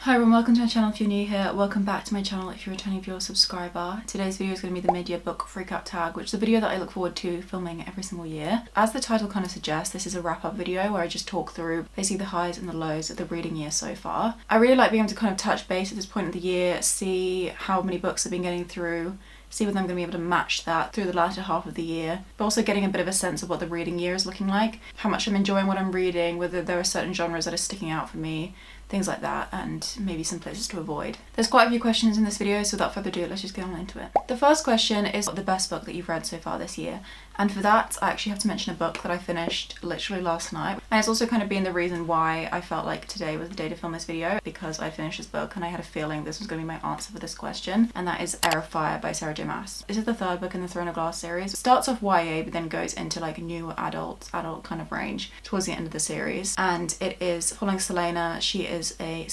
Hi everyone, welcome to my channel if you're new here. Welcome back to my channel if you're a returning viewer or subscriber. Today's video is going to be the mid-year book freakout tag, which is a video that I look forward to filming every single year. As the title kind of suggests, this is a wrap-up video where I just talk through basically the highs and the lows of the reading year so far. I really like being able to kind of touch base at this point of the year, see how many books I've been getting through, see whether I'm going to be able to match that through the latter half of the year, but also getting a bit of a sense of what the reading year is looking like, how much I'm enjoying what I'm reading, whether there are certain genres that are sticking out for me, things like that, and maybe some places to avoid. There's quite a few questions in this video, so without further ado, let's just get on into it. The first question is the best book that you've read so far this year, and for that I actually have to mention a book that I finished literally last night, and it's also kind of been the reason why I felt like today was the day to film this video, because I finished this book and I had a feeling this was going to be my answer for this question, and that is Heir by Sarah J. Maas. This is the third book in the Throne of Glass series. It starts off YA but then goes into like a new adult kind of range towards the end of the series, and it is following Selena. She is I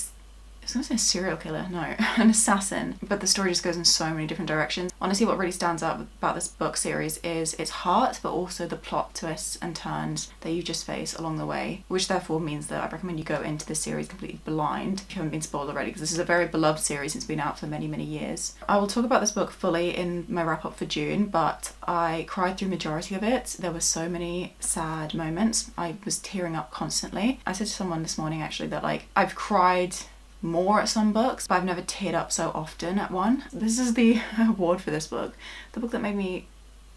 was gonna say a serial killer, no, an assassin, but the story just goes in so many different directions. Honestly, what really stands out about this book series is its heart, but also the plot twists and turns that you just face along the way, which therefore means that I recommend you go into this series completely blind if you haven't been spoiled already, because this is a very beloved series. It's been out for many years. I will talk about this book fully in my wrap up for June, but I cried through majority of it. There were so many sad moments. I was tearing up constantly. I said to someone this morning actually that like I've cried more at some books, but I've never teared up so often at one. This is the award for this book, the book that made me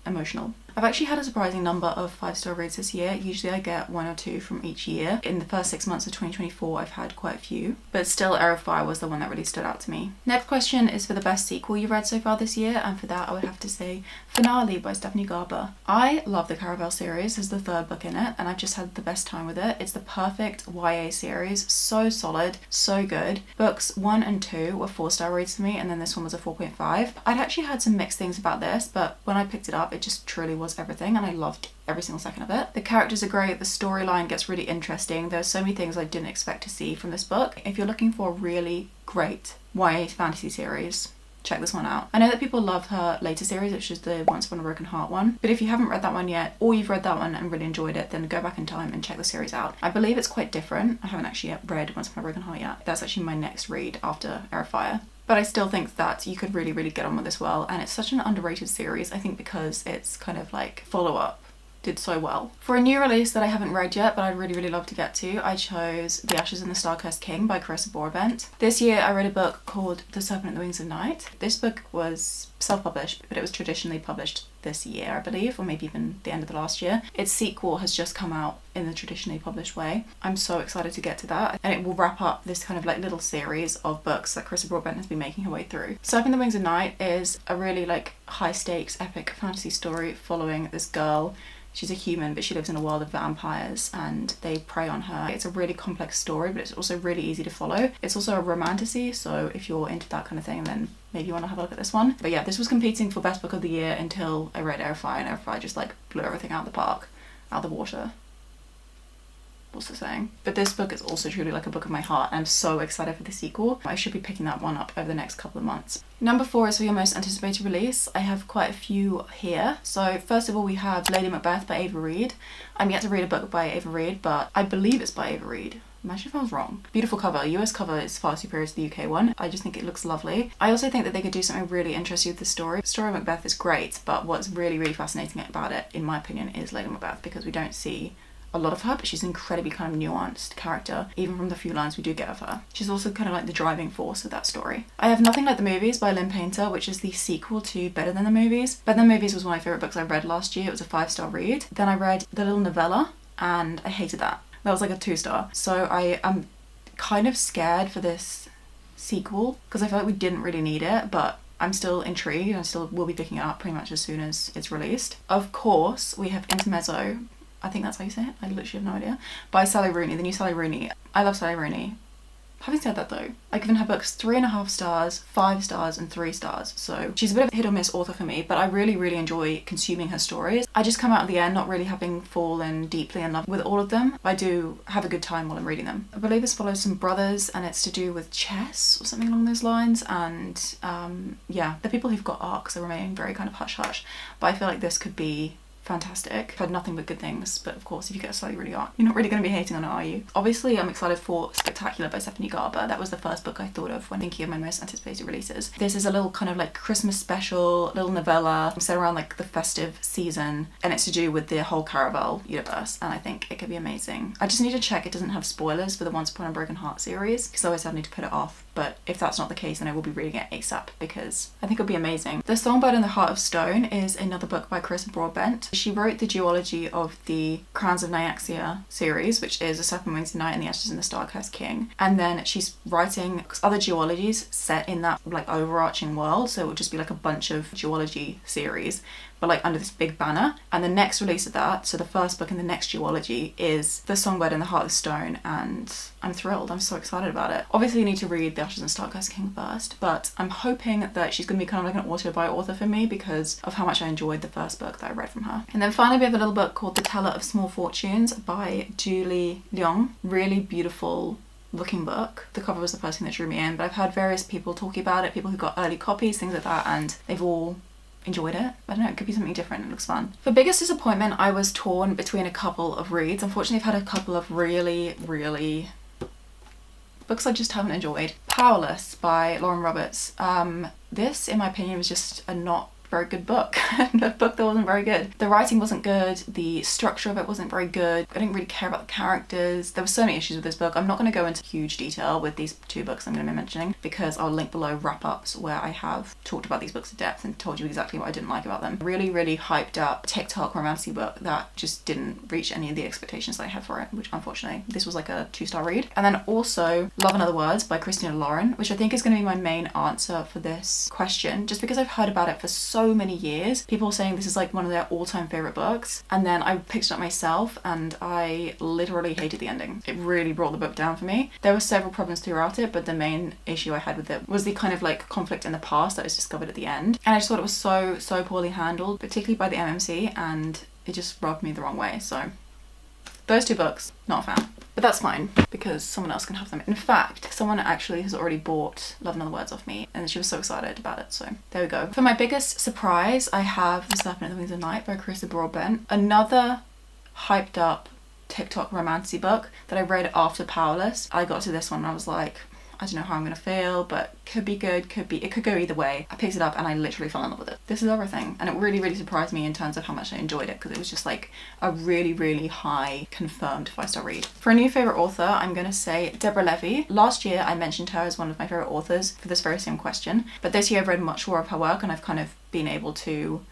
emotional. I've actually had a surprising number of 5-star reads this year. Usually I get 1 or 2 from each year. In the first 6 months of 2024 I've had quite a few, but still Heir was the one that really stood out to me. Next question is for the best sequel you've read so far this year, and for that I would have to say Finale by Stephanie Garber. I love the Caraval series. There's the third book in it and I've just had the best time with it. It's the perfect YA series, so solid, so good. Books 1 and 2 were 4-star reads for me, and then this one was a 4.5. I'd actually had some mixed things about this, but when I picked it up it just truly was everything and I loved every single second of it. The characters are great, the storyline gets really interesting. There's so many things I didn't expect to see from this book. If you're looking for a really great YA fantasy series, check this one out. I know that people love her later series, which is the Once Upon a Broken Heart one, but if you haven't read that one yet, or you've read that one and really enjoyed it, then go back in time and check the series out. I believe it's quite different. I haven't actually yet read Once Upon a Broken Heart yet. That's actually my next read after Heir. But I still think that you could really get on with this well, and it's such an underrated series, I think, because it's kind of like follow-up did so well. For a new release that I haven't read yet but I'd really love to get to, I chose The Ashes and the Star-Cursed King by Carissa broadbent. This year I read a book called The Serpent and the Wings of Night. This book was self-published, but it was traditionally published this year, I believe, or maybe even the end of the last year. Its sequel has just come out in the traditionally published way. I'm so excited to get to that, and it will wrap up this kind of like little series of books that Carissa broadbent has been making her way through. Serpent and the Wings of Night is a really like high stakes epic fantasy story following this girl. She's a human, but she lives in a world of vampires and they prey on her. It's a really complex story, but it's also really easy to follow. It's also a romantasy, so if you're into that kind of thing, then maybe you want to have a look at this one. But yeah, this was competing for best book of the year until I read Heir, and Heir just like blew everything out of the park, out of the water. What's the saying? But this book is also truly like a book of my heart. I'm so excited for the sequel. I should be picking that one up over the next couple of months. Number 4 is for your most anticipated release. I have quite a few here. So first of all we have Lady Macbeth by Ava Reid. I'm yet to read a book by Ava Reid, but I believe it's by Ava Reid. Imagine if I was wrong. Beautiful cover. US cover is far superior to the UK one. I just think it looks lovely. I also think that they could do something really interesting with the story. The story of Macbeth is great, but what's really fascinating about it, in my opinion, is Lady Macbeth, because we don't see a lot of her, but she's an incredibly kind of nuanced character, even from the few lines we do get of her. She's also kind of like the driving force of that story. I have Nothing Like the Movies by Lynn, which is the sequel to Better Than the Movies. Better Than the Movies was one of my favourite books I read last year. It was a 5-star read. Then I read The Little Novella and I hated that. That was like a 2-star. So I am kind of scared for this sequel because I feel like we didn't really need it, but I'm still intrigued and I still will be picking it up pretty much as soon as it's released. Of course, we have Intermezzo, I think that's how you say it, I literally have no idea, by Sally Rooney, the new Sally Rooney. I love Sally Rooney. Having said that though, I've given her books 3.5 stars, 5 stars and 3 stars, so she's a bit of a hit or miss author for me, but I really enjoy consuming her stories. I just come out at the end not really having fallen deeply in love with all of them. I do have a good time while I'm reading them. I believe this follows some brothers and it's to do with chess or something along those lines, and yeah, the people who've got arcs are remaining very kind of hush-hush, but I feel like this could be fantastic. I've heard nothing but good things, but of course if you get a slightly really art, you're not really going to be hating on it, are you? Obviously I'm excited for Spectacular by Stephanie Garber. That was the first book I thought of when thinking of my most anticipated releases. This is a little kind of like Christmas special, little novella set around like the festive season, and it's to do with the whole Caraval universe, and I think it could be amazing. I just need to check it doesn't have spoilers for the Once Upon a Broken Heart series, because I always have need to put it off, but if that's not the case then I will be reading it ASAP because I think it'll be amazing. The Songbird and the Heart of Stone is another book by Carissa Broadbent. She wrote the duology of the Crowns of Nyaxia series, which is A Serpent Wings Night and The Ashes and the Star-Cursed King, and then she's writing other duologies set in that like overarching world, so it would just be like a bunch of duology series but like under this big banner. And the next release of that, so the first book in the next duology, is The Songbird and the Heart of Stone, and I'm thrilled. I'm so excited about it. Obviously you need to read The Ashes and Star-Cursed King first, but I'm hoping that she's going to be kind of like an auto-buy author for me because of how much I enjoyed the first book that I read from her. And then finally we have a little book called The Teller of Small Fortunes by Julie Leong. Really beautiful looking book. The cover was the first thing that drew me in, but I've heard various people talking about it, people who got early copies, things like that, and they've all enjoyed it. I don't know, it could be something different. It looks fun. For biggest disappointment, I was torn between a couple of reads. Unfortunately, I've had a couple of really books I just haven't enjoyed. Powerless by Lauren Roberts. This, in my opinion, was just a not very good book. A book that wasn't very good. The writing wasn't good, the structure of it wasn't very good. I didn't really care about the characters. There were so many issues with this book. I'm not going to go into huge detail with these two books I'm going to be mentioning because I'll link below wrap-ups where I have talked about these books in depth and told you exactly what I didn't like about them. Really hyped up TikTok romancy book that just didn't reach any of the expectations that I had for it, which unfortunately this was like a 2-star read. And then also Love and Other Words by Christina, which I think is going to be my main answer for this question, just because I've heard about it for so many years. People saying this is like one of their all-time favorite books, and then I picked it up myself and I literally hated the ending. It really brought the book down for me. There were several problems throughout it, but the main issue I had with it was the kind of like conflict in the past that was discovered at the end, and I just thought it was so poorly handled, particularly by the MMC, and it just rubbed me the wrong way. So those two books, not a fan. But that's fine because someone else can have them. In fact, someone actually has already bought Love and Other Words off me and she was so excited about it, so there we go. For my biggest surprise, I have The Serpent and the Wings of Night by Carissa Broadbent. Another hyped up TikTok romancy book that I read after Powerless. I got to this one and I was like, I don't know how I'm gonna feel, but could be good, it could go either way. I picked it up and I literally fell in love with it. This is everything, and it really surprised me in terms of how much I enjoyed it because it was just like a really high confirmed 5-star read. For a new favorite author, I'm gonna say Deborah Levy. Last year I mentioned her as one of my favorite authors for this very same question, but this year I've read much more of her work and I've kind of been able to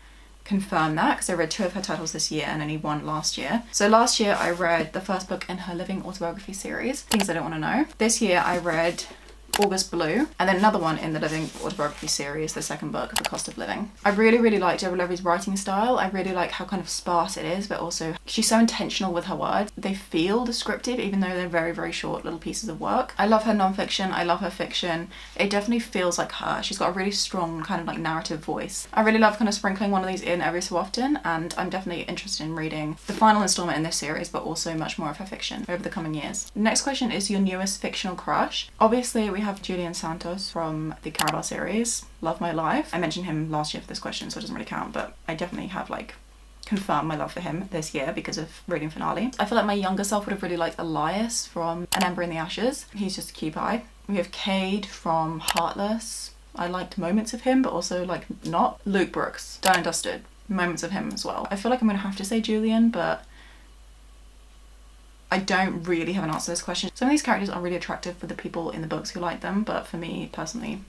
confirm that because I read 2 of her titles this year and only 1 last year. So last year I read the first book in her Living autobiography series, Things I Don't Want to Know. This year I read August Blue, and then another one in the Living autobiography series, the second book, The Cost of Living. I really like Deborah Levy's writing style. I really like how kind of sparse it is, but also she's so intentional with her words. They feel descriptive even though they're very short little pieces of work. I love her non-fiction, I love her fiction. It definitely feels like her. She's got a really strong kind of like narrative voice. I really love kind of sprinkling one of these in every so often, and I'm definitely interested in reading the final installment in this series, but also much more of her fiction over the coming years. Next question is your newest fictional crush. Obviously we have Julian Santos from the Caraval series, Love My Life. I mentioned him last year for this question, so it doesn't really count, but I definitely have like confirmed my love for him this year because of reading finale. I feel like my younger self would have really liked Elias from An Ember in the Ashes. He's just a cute pie. We have Cade from Heartless. I liked moments of him, but also like not. Luke Brooks, Done and Dusted. Moments of him as well. I feel like I'm gonna have to say Julian, but I don't really have an answer to this question. Some of these characters are really attractive for the people in the books who like them, but for me personally,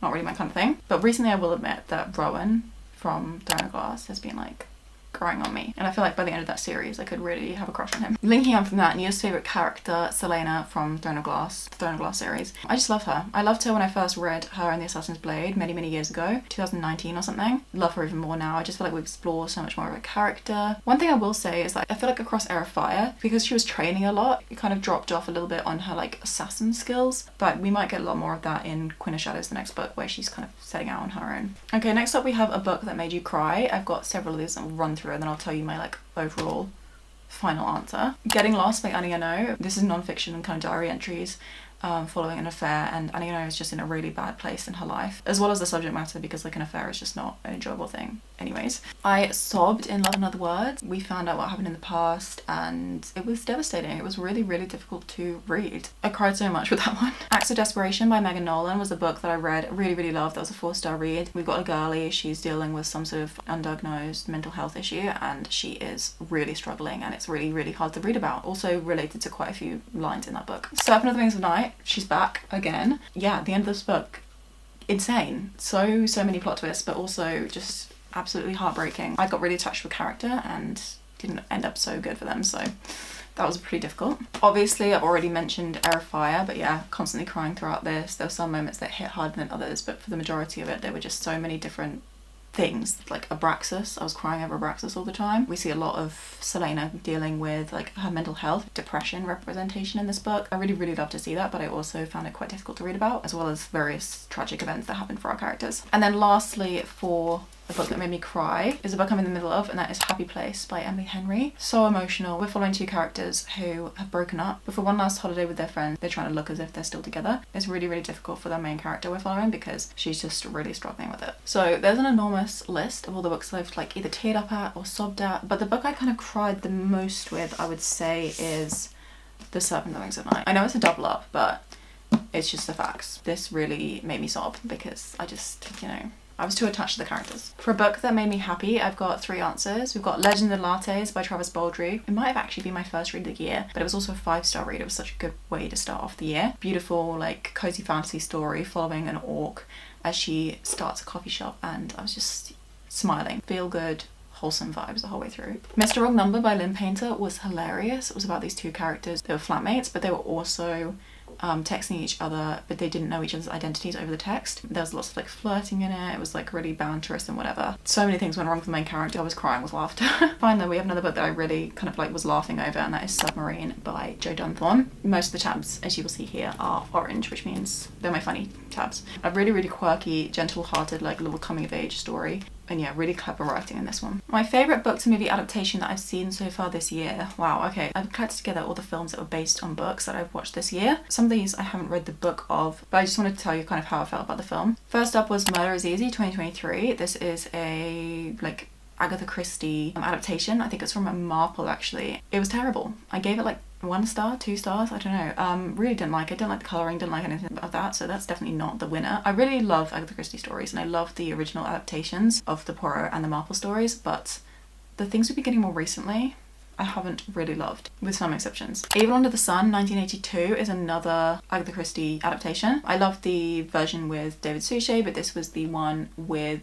not really my kind of thing. But recently I will admit that Rowan from Throne of Glass has been like growing on me, and I feel like by the end of that series I could really have a crush on him. Linking on from that, newest favourite character, Selena from Throne of Glass series. I just love her. I loved her when I first read her in The Assassin's Blade many years ago, 2019 or something. Love her even more now. I just feel like we explore so much more of her character. One thing I will say is that I feel like across Heir of Fire, because she was training a lot, it kind of dropped off a little bit on her like assassin skills, but we might get a lot more of that in Queen of Shadows, the next book, where she's kind of setting out on her own. Okay, next up we have a book that made you cry. I've got several of these that I'll run through and then I'll tell you my like overall final answer. Getting Lost by Annie Ernaux. This is non-fiction and kind of diary entries following an affair, and Annie is just in a really bad place in her life, as well as the subject matter, because like an affair is just not an enjoyable thing. Anyways, I sobbed in Love and Other Words. We found out what happened in the past and it was devastating. It was really, really difficult to read. I cried so much with that one. Acts of Desperation by Megan Nolan was a book that I read, really, really loved. That was a 4-star read. We've got a girlie, she's dealing with some sort of undiagnosed mental health issue and she is really struggling, and it's really, really hard to read about. Also related to quite a few lines in that book. Serpent of the Wings of Night, she's back again. Yeah, the end of this book, insane. So many plot twists, but also just absolutely heartbreaking. I got really attached to a character and didn't end up so good for them, so that was pretty difficult. Obviously, I've already mentioned Heir of Fire, but yeah, constantly crying throughout this. There were some moments that hit harder than others, but for the majority of it, there were just so many different things. Like Abraxas, I was crying over Abraxas all the time. We see a lot of Selena dealing with like her mental health, depression representation in this book. I really, really love to see that, but I also found it quite difficult to read about, as well as various tragic events that happen for our characters. And then lastly, for a book that made me cry is a book I'm in the middle of, and that is Happy Place by Emily Henry. So emotional. We're following two characters who have broken up, but for one last holiday with their friends, they're trying to look as if they're still together. It's really, really difficult for the main character we're following because she's just really struggling with it. So there's an enormous list of all the books that I've like either teared up at or sobbed at, but the book I kind of cried the most with, I would say, is The Serpent That Wings at Night. I know it's a double up, but it's just the facts. This really made me sob because I just, I was too attached to the characters. For a book that made me happy, I've got 3 answers. We've got Legend of the Lattes by Travis Baldry. It might have actually been my first read of the year, but it was also a 5-star read. It was such a good way to start off the year. Beautiful, like, cozy fantasy story following an orc as she starts a coffee shop, and I was just smiling. Feel good, wholesome vibes the whole way through. Mr. Wrong Number by Lynn Painter was hilarious. It was about these 2 characters. They were flatmates, but they were also texting each other, but they didn't know each other's identities over the text. There was lots of like flirting in it. It was like really banterous and whatever. So many things went wrong for the main character. I was crying with laughter. Finally, we have another book that I really kind of like was laughing over, and that is Submarine by Jo Dunthorne. Most of the tabs, as you will see here, are orange, which means they're my funny tabs. A really, really quirky, gentle-hearted, like little coming-of-age story. And yeah, really clever writing in this one. My favourite book to movie adaptation that I've seen so far this year. Wow, okay. I've collected together all the films that were based on books that I've watched this year. Some of these I haven't read the book of, but I just wanted to tell you kind of how I felt about the film. First up was Murder is Easy 2023. This is a like Agatha Christie adaptation. I think it's from a Marple actually. It was terrible. I gave it like 1 star, 2 stars, I don't know. Really didn't like it, didn't like the colouring, didn't like anything about that, so that's definitely not the winner. I really love Agatha Christie stories, and I love the original adaptations of the Poirot and the Marple stories, but the things we've been getting more recently, I haven't really loved, with some exceptions. Evil Under the Sun 1982 is another Agatha Christie adaptation. I love the version with David Suchet, but this was the one with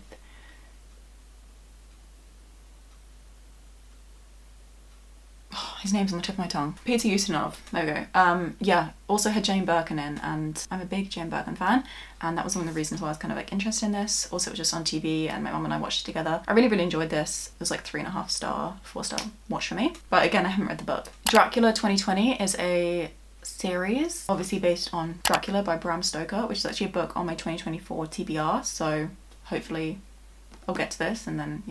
his name's on the tip of my tongue. Peter Ustinov. There we go. Yeah, also had Jane Birkin in, and I'm a big Jane Birkin fan, and that was one of the reasons why I was kind of like interested in this. Also, it was just on TV, and my mum and I watched it together. I really, really enjoyed this. It was like 3.5 star, 4-star watch for me. But again, I haven't read the book. Dracula 2020 is a series, obviously based on Dracula by Bram Stoker, which is actually a book on my 2024 TBR, so hopefully I'll get to this and then,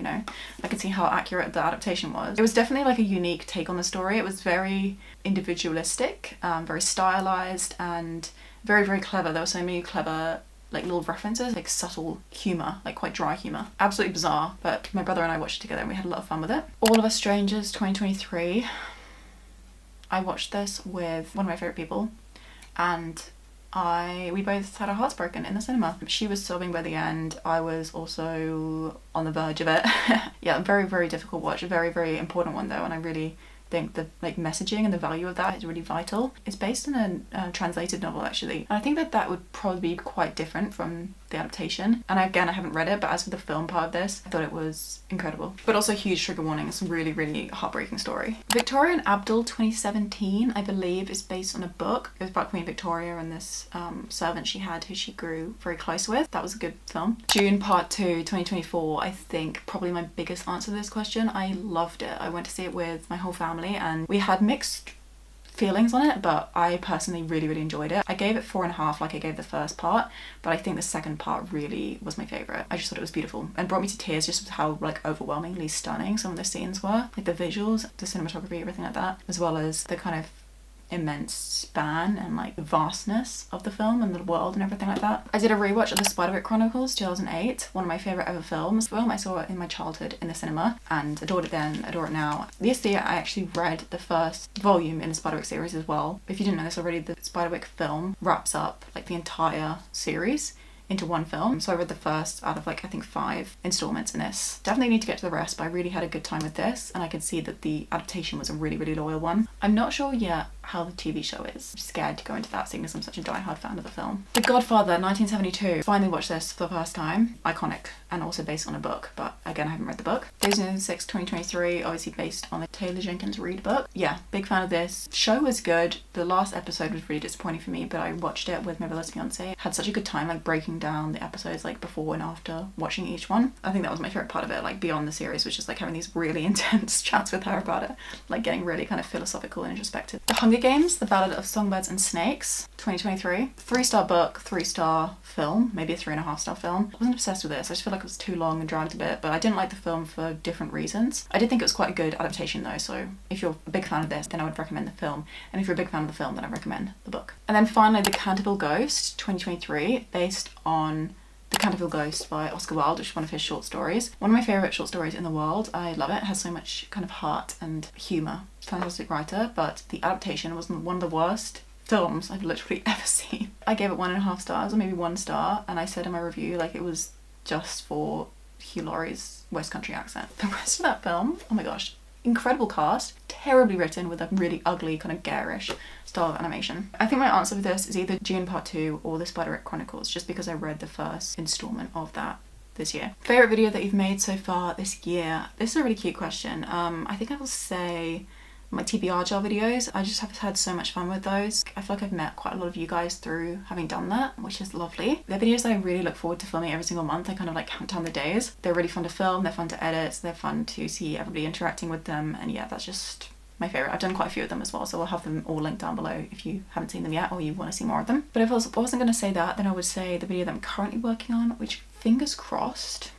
I can see how accurate the adaptation was. It was definitely like a unique take on the story. It was very individualistic, very stylized, and very, very clever. There were so many clever like little references, like subtle humour, like quite dry humour. Absolutely bizarre, but my brother and I watched it together and we had a lot of fun with it. All of Us Strangers 2023. I watched this with one of my favourite people, and we both had our hearts broken in the cinema. She was sobbing by the end. I was also on the verge of it. Yeah, very, very difficult watch. A very, very important one though, and I really think the like messaging and the value of that is really vital. It's based on a translated novel actually, and I think that would probably be quite different from the adaptation. And again, I haven't read it, but as for the film part of this, I thought it was incredible. But also huge trigger warning. It's a really, really heartbreaking story. Victoria and Abdul 2017, I believe, is based on a book. It was about Queen Victoria and this servant she had who she grew very close with. That was a good film. June Part 2 2024, I think probably my biggest answer to this question. I loved it. I went to see it with my whole family and we had mixed feelings on it, but I personally really, really enjoyed it. I gave it 4.5 like I gave the first part, but I think the second part really was my favourite. I just thought it was beautiful and brought me to tears just with how like overwhelmingly stunning some of the scenes were. Like the visuals, the cinematography, everything like that, as well as the kind of immense span and like vastness of the film and the world and everything like that. I did a rewatch of the Spiderwick Chronicles 2008, one of my favourite ever films. Film I saw it in my childhood in the cinema and adored it then, adore it now. This year I actually read the first volume in the Spiderwick series as well. If you didn't know this already, the Spiderwick film wraps up like the entire series into one film. So I read the first out of like I think 5 installments in this. Definitely need to get to the rest, but I really had a good time with this and I could see that the adaptation was a really, really loyal one. I'm not sure yet how the TV show is. I'm scared to go into that seeing as I'm such a diehard fan of the film. The Godfather 1972. Finally watched this for the first time. Iconic and also based on a book, but again I haven't read the book. Days 6 2023, obviously based on the Taylor Jenkins Reid book. Yeah, big fan of this. Show was good. The last episode was really disappointing for me, but I watched it with my brother's fiance. Had such a good time like breaking down the episodes like before and after watching each one. I think that was my favourite part of it, like beyond the series, which is like having these really intense chats with her about it, like getting really kind of philosophical and introspective. The Hunger Games, The Ballad of Songbirds and Snakes 2023. 3-star book, 3-star film, maybe a 3.5-star film. I wasn't obsessed with this. I just feel like it was too long and dragged a bit, but I didn't like the film for different reasons. I did think it was quite a good adaptation though, so if you're a big fan of this, then I would recommend the film, and if you're a big fan of the film, then I recommend the book. And then finally, The Canterville Ghost 2023, based on The Canterville Ghost by Oscar Wilde, which is one of his short stories. One of my favourite short stories in the world. I love it. It has so much kind of heart and humour. Fantastic writer, but the adaptation was one of the worst films I've literally ever seen. I gave it 1.5 stars, or maybe 1 star, and I said in my review like it was just for Hugh Laurie's West Country accent. The rest of that film, oh my gosh, incredible cast, terribly written with a really ugly kind of garish style of animation. I think my answer for this is either June Part 2 or the Spiderwick Chronicles, just because I read the first installment of that this year. Favourite video that you've made so far this year? This is a really cute question. I think I will say my TBR jar videos. I just have had so much fun with those. I feel like I've met quite a lot of you guys through having done that, which is lovely. They're videos that I really look forward to filming every single month. I kind of like count down the days. They're really fun to film, they're fun to edit, they're fun to see everybody interacting with them, and yeah, that's just my favourite. I've done quite a few of them as well, so I'll have them all linked down below if you haven't seen them yet or you want to see more of them. But if I wasn't going to say that, then I would say the video that I'm currently working on, which fingers crossed,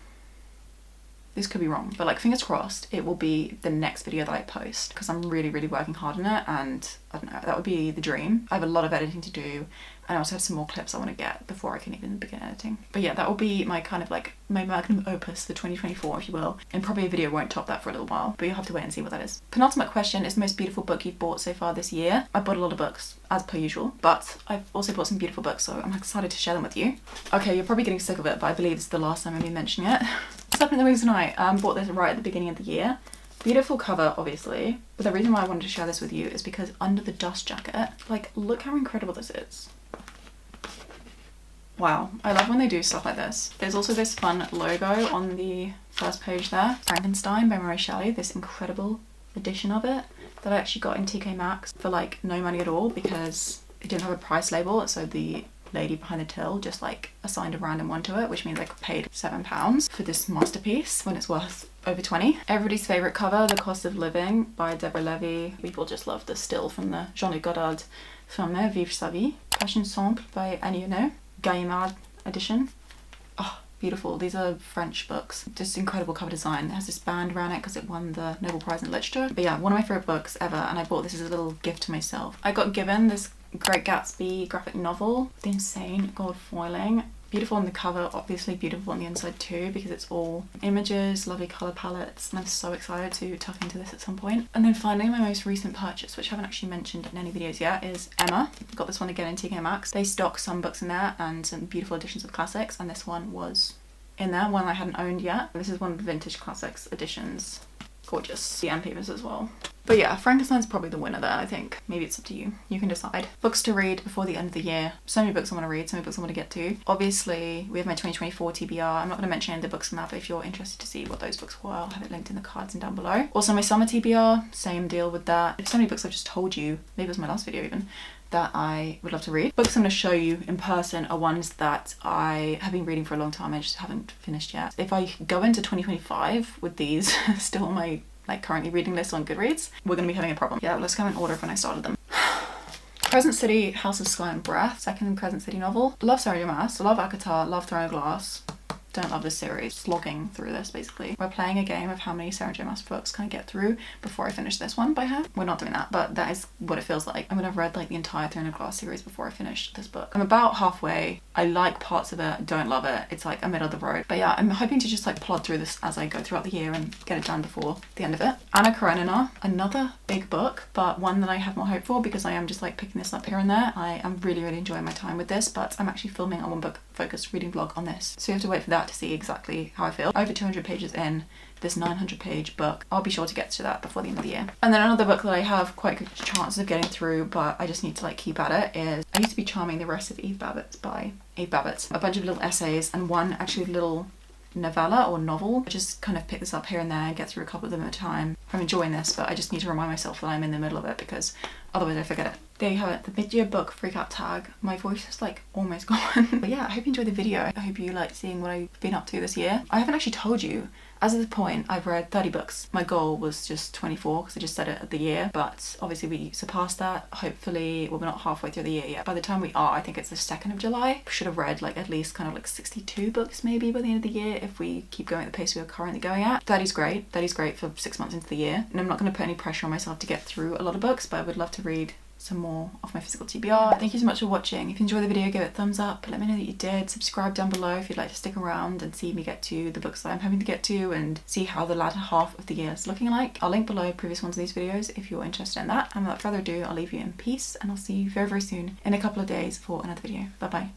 this could be wrong, but like fingers crossed, it will be the next video that I post, because I'm really, really working hard on it, and I don't know, that would be the dream. I have a lot of editing to do, and I also have some more clips I want to get before I can even begin editing. But yeah, that will be my kind of like my magnum opus for 2024, if you will, and probably a video won't top that for a little while, but you'll have to wait and see what that is. Penultimate question is the most beautiful book you've bought so far this year. I bought a lot of books, as per usual, but I've also bought some beautiful books, so I'm excited to share them with you. Okay, you're probably getting sick of it, but I believe it's the last time I'm going to be mentioning it. Serpent in the Wings Tonight. Bought this right at the beginning of the year. Beautiful cover, obviously, but the reason why I wanted to share this with you is because under the dust jacket, like, look how incredible this is. Wow, I love when they do stuff like this. There's also this fun logo on the first page there. Frankenstein by Mary Shelley, this incredible edition of it that I actually got in TK Maxx for like no money at all because it didn't have a price label, so the lady behind the till just like assigned a random one to it, which means I paid £7 for this masterpiece when it's worth over 20. Everybody's favourite cover, The Cost of Living by Deborah Levy. People just love the still from the Jean-Luc Godard film there, Vivre sa vie. Passion Simple by Annie Ernaux, Gallimard edition. Oh, beautiful. These are French books. Just incredible cover design. It has this band around it because it won the Nobel Prize in Literature. But yeah, one of my favourite books ever, and I bought this as a little gift to myself. I got given this Great Gatsby graphic novel, the insane gold foiling. Beautiful on the cover, obviously beautiful on the inside too, because it's all images, lovely colour palettes, and I'm so excited to tuck into this at some point. And then finally, my most recent purchase, which I haven't actually mentioned in any videos yet, is Emma. Got this one again in TK Maxx. They stock some books in there and some beautiful editions of classics, and this one was in there, one I hadn't owned yet. This is one of the vintage classics editions. Gorgeous. The end papers as well. But yeah, Frankenstein's probably the winner there, I think. Maybe it's up to you. You can decide. Books to read before the end of the year. So many books I want to read, so many books I want to get to. Obviously, we have my 2024 TBR. I'm not going to mention any of the books on that, but if you're interested to see what those books were, I'll have it linked in the cards and down below. Also, my summer TBR, same deal with that. There's so many books I've just told you, maybe it was my last video even, that I would love to read. Books I'm going to show you in person are ones that I have been reading for a long time, I just haven't finished yet. If I go into 2025 with these still on my currently reading list on Goodreads, we're going to be having a problem. Yeah, let's go in order of when I started them. Crescent City, House of Sky and Breath, second Crescent City novel. Love Sarah J. Maas, love Akatar, love Throne of Glass. don't love this series, slogging through this basically. We're playing a game of how many Sarah J Maas books can I get through before I finish this one by her. We're not doing that, but that is what it feels like. I mean, I've read like the entire Throne of Glass series before I finished this book. I'm about halfway. I like parts of it, don't love it. It's like a middle of the road. But yeah, I'm hoping to just like plod through this as I go throughout the year and get it done before the end of it. Anna Karenina, another big book, but one that I have more hope for because I am just like picking this up here and there. I am really enjoying my time with this, but I'm actually filming a one book focused reading vlog on this. So you have to wait for that to see exactly how I feel. Over 200 pages in this 900 page book. I'll be sure to get to that before the end of the year. And then another book that I have quite good chances of getting through, but I just need to like keep at it, is I Used to Be Charming, the Rest of Eve Babbitt's by Eve Babbitt. A bunch of little essays and one actually little novella or novel. I just kind of pick this up here and there, get through a couple of them at a time. I'm enjoying this, but I just need to remind myself that I'm in the middle of it because otherwise I forget it. There you have it, the mid-year book freakout tag. My voice is like almost gone. But yeah, I hope you enjoyed the video. I hope you like seeing what I've been up to this year. I haven't actually told you. As of this point, I've read 30 books. My goal was just 24 because I just said it at the year, but obviously we surpassed that. Hopefully, well, we're not halfway through the year yet. By the time we are, I think it's the 2nd of July. We should have read like at least kind of like 62 books maybe by the end of the year if we keep going at the pace we are currently going at. 30's great. 30's great for 6 months into the year. And I'm not going to put any pressure on myself to get through a lot of books, but I would love to read some more of my physical TBR. Thank you so much for watching. If you enjoyed the video, give it a thumbs up. Let me know that you did. Subscribe down below if you'd like to stick around and see me get to the books that I'm hoping to get to and see how the latter half of the year is looking like. I'll link below previous ones of these videos if you're interested in that. And without further ado, I'll leave you in peace and I'll see you very soon in a couple of days for another video. Bye bye.